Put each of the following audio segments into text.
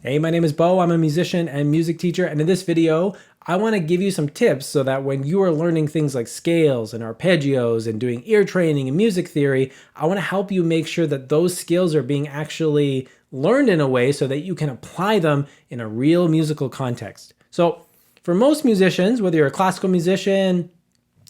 Hey, my name is Beau. I'm a musician and music teacher, and in this video, I want to give you some tips so that when you are learning things like scales and arpeggios and doing ear training and music theory, I want to help you make sure that those skills are being actually learned in a way so that you can apply them in a real musical context. So for most musicians, whether you're a classical musician,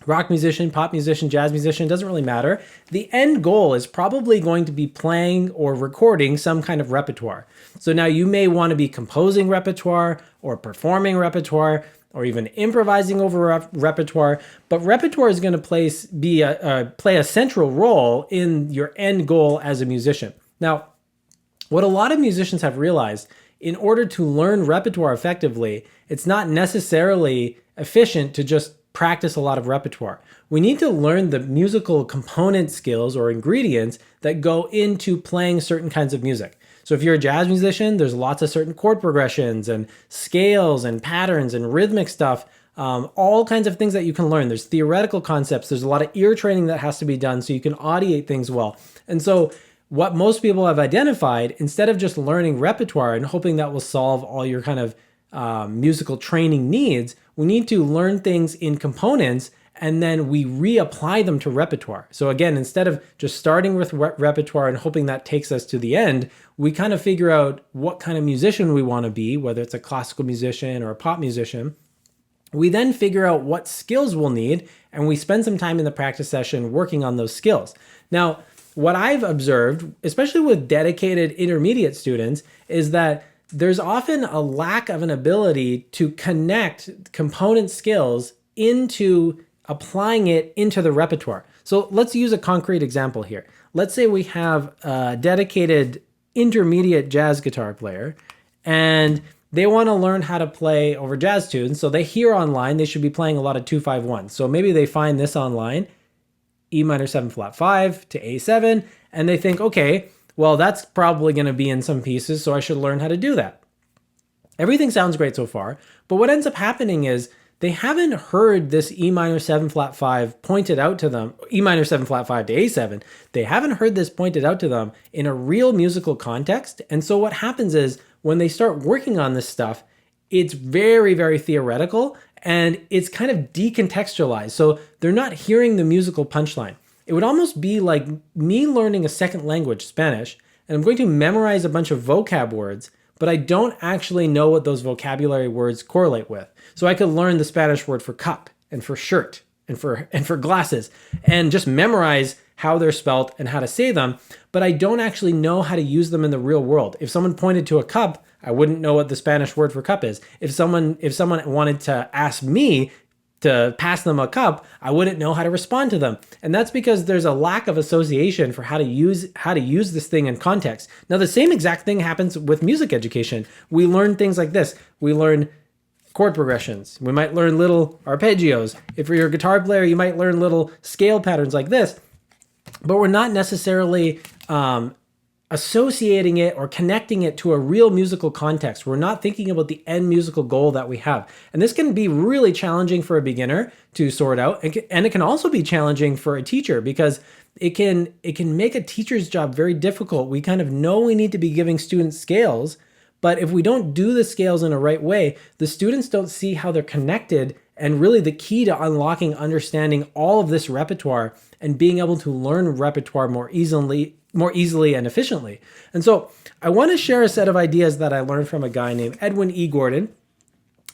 rock musician, pop musician, jazz musician, doesn't really matter. The end goal is probably going to be playing or recording some kind of repertoire. So now you may want to be composing repertoire or performing repertoire or even improvising over repertoire, but repertoire is going to play a central role in your end goal as a musician. Now, what a lot of musicians have realized, in order to learn repertoire effectively, it's not necessarily efficient to just practice a lot of repertoire. We need to learn the musical component skills or ingredients that go into playing certain kinds of music. So if you're a jazz musician, there's lots of certain chord progressions and scales and patterns and rhythmic stuff, all kinds of things that you can learn. There's theoretical concepts. There's a lot of ear training that has to be done so you can audiate things well. And so what most people have identified, instead of just learning repertoire and hoping that will solve all your kind of musical training needs, we need to learn things in components and then we reapply them to repertoire. So again, instead of just starting with repertoire and hoping that takes us to the end, we kind of figure out what kind of musician we want to be, whether it's a classical musician or a pop musician. We then figure out what skills we'll need and we spend some time in the practice session working on those skills. Now, what I've observed, especially with dedicated intermediate students, is that there's often a lack of an ability to connect component skills into applying it into the repertoire. So let's use a concrete example here. Let's say we have a dedicated intermediate jazz guitar player and they want to learn how to play over jazz tunes. So they hear online they should be playing a lot of 2-5-1. So maybe they find this online, E minor 7 flat 5 to A7, and they think, okay, well, that's probably going to be in some pieces, so I should learn how to do that. Everything sounds great so far, but what ends up happening is they haven't heard this E minor 7 flat 5 pointed out to them, E minor 7 flat 5 to A7. They haven't heard this pointed out to them in a real musical context. And so what happens is when they start working on this stuff, it's very, very theoretical and it's kind of decontextualized. So they're not hearing the musical punchline. It would almost be like me learning a second language, Spanish, and I'm going to memorize a bunch of vocab words, but I don't actually know what those vocabulary words correlate with. So I could learn the Spanish word for cup and for shirt and for glasses and just memorize how they're spelt and how to say them, but I don't actually know how to use them in the real world. If someone pointed to a cup, I wouldn't know what the Spanish word for cup is. If someone wanted to ask me to pass them a cup, I wouldn't know how to respond to them. And that's because there's a lack of association for how to use this thing in context. Now, the same exact thing happens with music education. We learn things like this. We learn chord progressions. We might learn little arpeggios. If you're a guitar player, you might learn little scale patterns like this, but we're not necessarily associating it or connecting it to a real musical context. We're not thinking about the end musical goal that we have. And this can be really challenging for a beginner to sort out. And it can also be challenging for a teacher because it can make a teacher's job very difficult. We kind of know we need to be giving students scales, but if we don't do the scales in a right way, the students don't see how they're connected. And really the key to unlocking, understanding all of this repertoire and being able to learn repertoire more easily and efficiently. And so I want to share a set of ideas that I learned from a guy named Edwin E. Gordon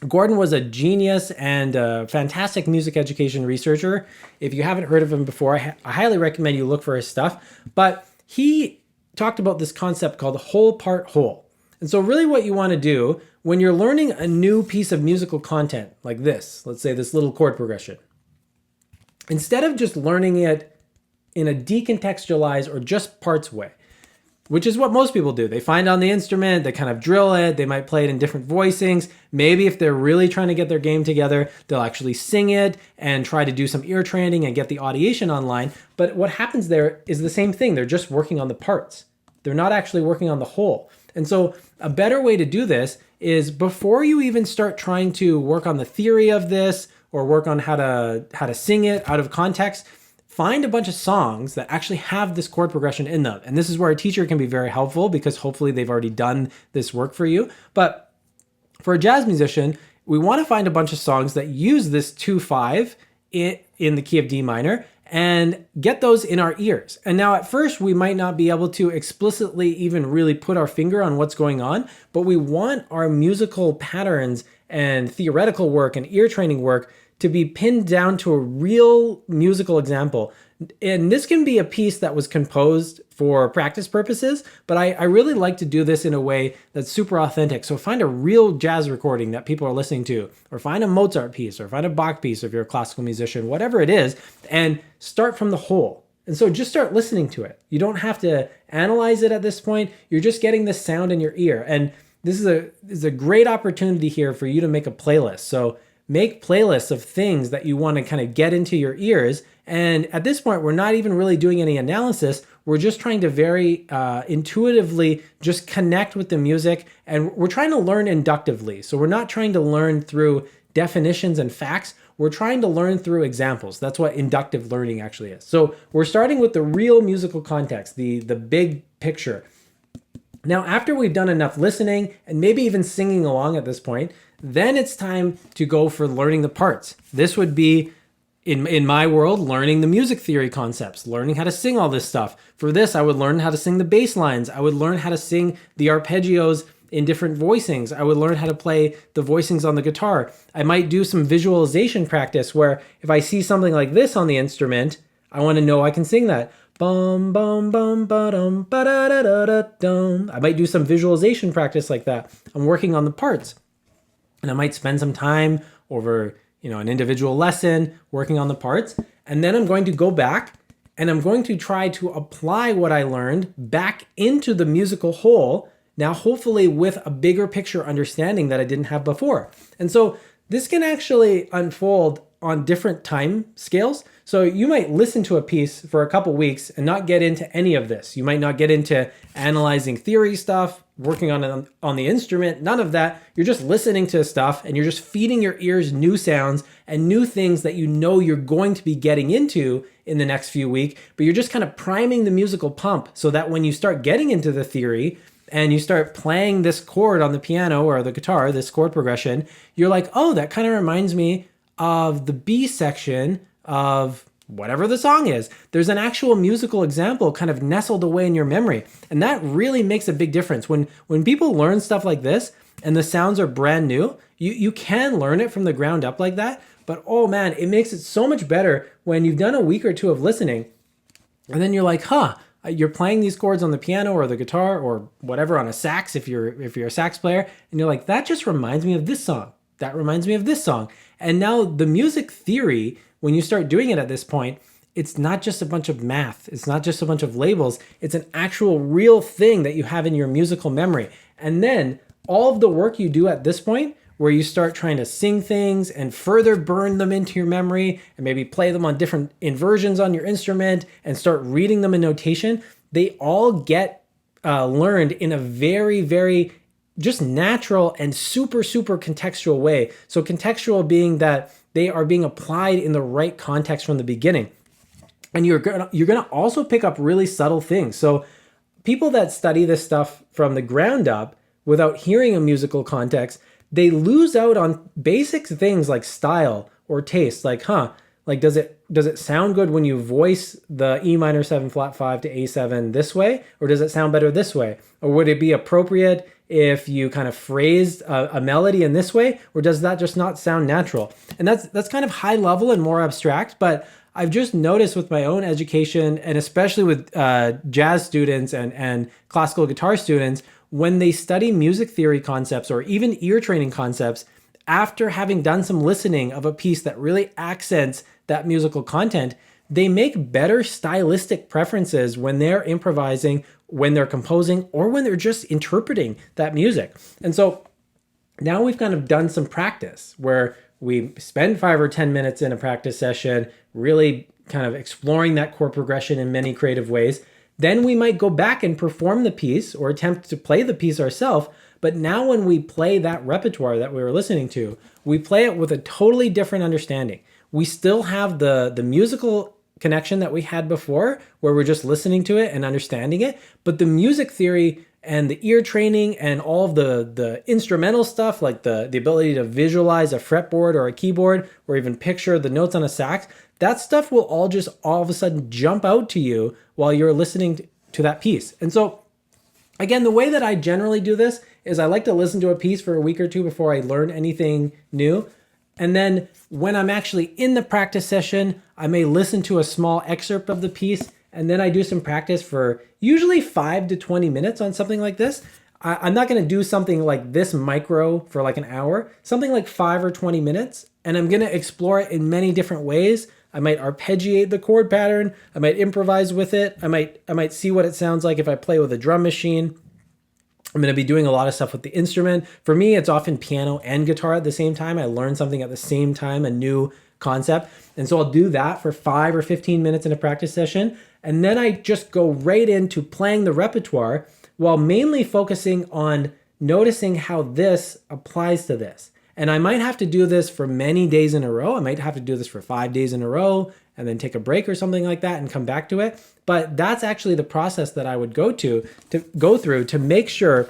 was a genius and a fantastic music education researcher. If you haven't heard of him before, I highly recommend you look for his stuff. But he talked about this concept called whole part whole. And so really what you want to do when you're learning a new piece of musical content like this, let's say this little chord progression, instead of just learning it in a decontextualized or just parts way, which is what most people do. They find on the instrument, they kind of drill it, they might play it in different voicings. Maybe if they're really trying to get their game together, they'll actually sing it and try to do some ear training and get the audiation online. But what happens there is the same thing. They're just working on the parts. They're not actually working on the whole. And so a better way to do this is before you even start trying to work on the theory of this or work on how to sing it out of context, find a bunch of songs that actually have this chord progression in them. And this is where a teacher can be very helpful because hopefully they've already done this work for you. But for a jazz musician, we want to find a bunch of songs that use this 2-5 in the key of D minor and get those in our ears. And now at first we might not be able to explicitly even really put our finger on what's going on, but we want our musical patterns and theoretical work and ear training work to be pinned down to a real musical example. And this can be a piece that was composed for practice purposes, but I really like to do this in a way that's super authentic. So find a real jazz recording that people are listening to, or find a Mozart piece, or find a Bach piece if you're a classical musician, whatever it is, and start from the whole. And so just start listening to it. You don't have to analyze it at this point. You're just getting the sound in your ear. And this is a great opportunity here for you to make a playlist. So make playlists of things that you want to kind of get into your ears. And at this point, we're not even really doing any analysis. We're just trying to very intuitively just connect with the music. And we're trying to learn inductively. So we're not trying to learn through definitions and facts. We're trying to learn through examples. That's what inductive learning actually is. So we're starting with the real musical context, the big picture. Now, after we've done enough listening and maybe even singing along at this point, then it's time to go for learning the parts. This would be, in my world, learning the music theory concepts, learning how to sing all this stuff. For this, I would learn how to sing the bass lines. I would learn how to sing the arpeggios in different voicings. I would learn how to play the voicings on the guitar. I might do some visualization practice where if I see something like this on the instrument, I want to know I can sing that. Bum, bum, bum, ba-dum, ba-da-da-da-da-dum. I might do some visualization practice like that. I'm working on the parts. And I might spend some time over, an individual lesson working on the parts. And then I'm going to go back and I'm going to try to apply what I learned back into the musical whole. Now, hopefully with a bigger picture understanding that I didn't have before. And so this can actually unfold on different time scales. So you might listen to a piece for a couple weeks and not get into any of this. You might not get into analyzing theory stuff, working on the instrument, none of that. You're just listening to stuff and you're just feeding your ears new sounds and new things that you know you're going to be getting into in the next few weeks, but you're just kind of priming the musical pump so that when you start getting into the theory and you start playing this chord on the piano or the guitar, this chord progression, you're like, oh, that kind of reminds me of the B section of whatever the song is. There's an actual musical example kind of nestled away in your memory. And that really makes a big difference. When people learn stuff like this and the sounds are brand new, you can learn it from the ground up like that. But oh man, it makes it so much better when you've done a week or two of listening and then you're like, you're playing these chords on the piano or the guitar or whatever on a sax if you're a sax player, and you're like, that just reminds me of this song. That reminds me of this song. And now the music theory, when you start doing it at this point, it's not just a bunch of math. It's not just a bunch of labels. It's an actual real thing that you have in your musical memory. And then all of the work you do at this point, where you start trying to sing things and further burn them into your memory and maybe play them on different inversions on your instrument and start reading them in notation, they all get learned in a very, very just natural and super, super contextual way. So contextual being that they are being applied in the right context from the beginning. And you're gonna also pick up really subtle things. So people that study this stuff from the ground up without hearing a musical context, they lose out on basic things like style or taste. Like, does it sound good when you voice the E minor 7 flat 5 to A7 this way? Or does it sound better this way? Or would it be appropriate if you kind of phrased a melody in this way? Or does that just not sound natural? And that's kind of high level and more abstract, but I've just noticed with my own education, and especially with jazz students and classical guitar students, when they study music theory concepts or even ear training concepts, after having done some listening of a piece that really accents that musical content, they make better stylistic preferences when they're improvising, when they're composing, or when they're just interpreting that music. And so now we've kind of done some practice where we spend 5 or 10 minutes in a practice session, really kind of exploring that chord progression in many creative ways. Then we might go back and perform the piece or attempt to play the piece ourselves. But now when we play that repertoire that we were listening to, we play it with a totally different understanding. We still have the musical connection that we had before, where we're just listening to it and understanding it. But the music theory and the ear training and all of the instrumental stuff, like the ability to visualize a fretboard or a keyboard, or even picture the notes on a sax, that stuff will all just all of a sudden jump out to you while you're listening to that piece. And so again, the way that I generally do this is I like to listen to a piece for a week or two before I learn anything new. And then when I'm actually in the practice session, I may listen to a small excerpt of the piece, and then I do some practice for usually 5 to 20 minutes on something like this. I'm not going to do something like this micro for like an hour, something like 5 or 20 minutes, and I'm going to explore it in many different ways. I might arpeggiate the chord pattern. I might improvise with it. I might see what it sounds like if I play with a drum machine. I'm going to be doing a lot of stuff with the instrument. For me, it's often piano and guitar at the same time. I learn something at the same time, a new concept. And so I'll do that for 5 or 15 minutes in a practice session. And then I just go right into playing the repertoire while mainly focusing on noticing how this applies to this. And I might have to do this for many days in a row. I might have to do this for 5 days in a row and then take a break or something like that and come back to it. But that's actually the process that I would go through to make sure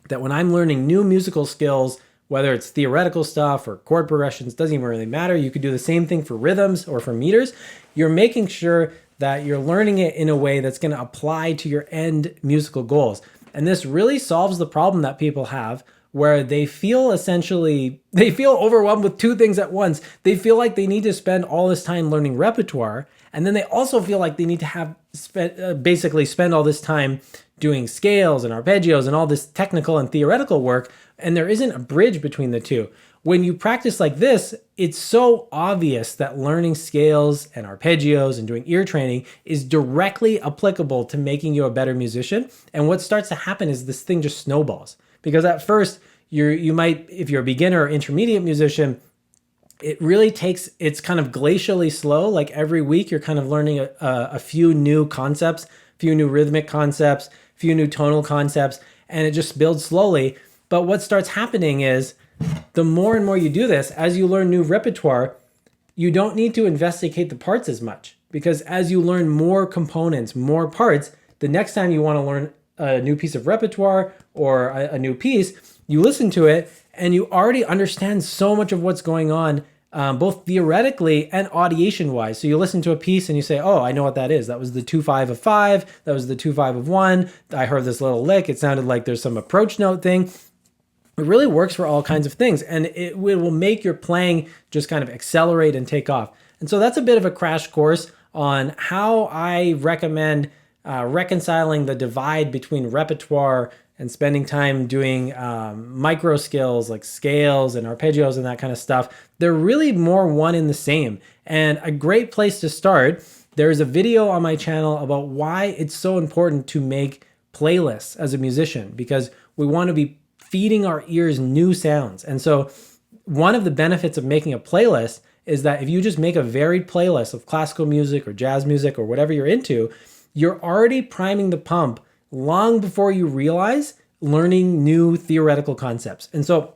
that when I'm learning new musical skills, whether it's theoretical stuff or chord progressions, doesn't even really matter. You could do the same thing for rhythms or for meters. You're making sure that you're learning it in a way that's going to apply to your end musical goals. And this really solves the problem that people have, where they feel overwhelmed with two things at once. They feel like they need to spend all this time learning repertoire, and then they also feel like they need to basically spend all this time doing scales and arpeggios and all this technical and theoretical work, and there isn't a bridge between the two. When you practice like this, it's so obvious that learning scales and arpeggios and doing ear training is directly applicable to making you a better musician. And what starts to happen is this thing just snowballs. Because at first, you might, if you're a beginner or intermediate musician, it really takes, it's kind of glacially slow. Like every week, you're kind of learning a few new concepts, a few new rhythmic concepts, a few new tonal concepts, and it just builds slowly. But what starts happening is, the more and more you do this, as you learn new repertoire, you don't need to investigate the parts as much. Because as you learn more components, more parts, the next time you want to learn a new piece of repertoire or a new piece, you listen to it and you already understand so much of what's going on, both theoretically and audiation wise. So you listen to a piece and you say, oh, I know what that is. That was the 2-5 of 5. That was the 2-5 of 1. I heard this little lick. It sounded like there's some approach note thing. It really works for all kinds of things, and it will make your playing just kind of accelerate and take off. And so that's a bit of a crash course on how I recommend reconciling the divide between repertoire and spending time doing micro skills like scales and arpeggios and that kind of stuff. They're really more one and the same. And a great place to start, there's a video on my channel about why it's so important to make playlists as a musician, because we want to be feeding our ears new sounds. And so one of the benefits of making a playlist is that if you just make a varied playlist of classical music or jazz music or whatever you're into, you're already priming the pump long before you realize learning new theoretical concepts. And so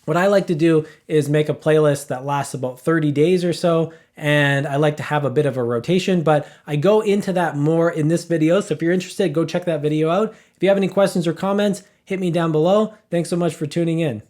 what I like to do is make a playlist that lasts about 30 days or so, and I like to have a bit of a rotation, but I go into that more in this video. So if you're interested, go check that video out. If you have any questions or comments, hit me down below. Thanks so much for tuning in.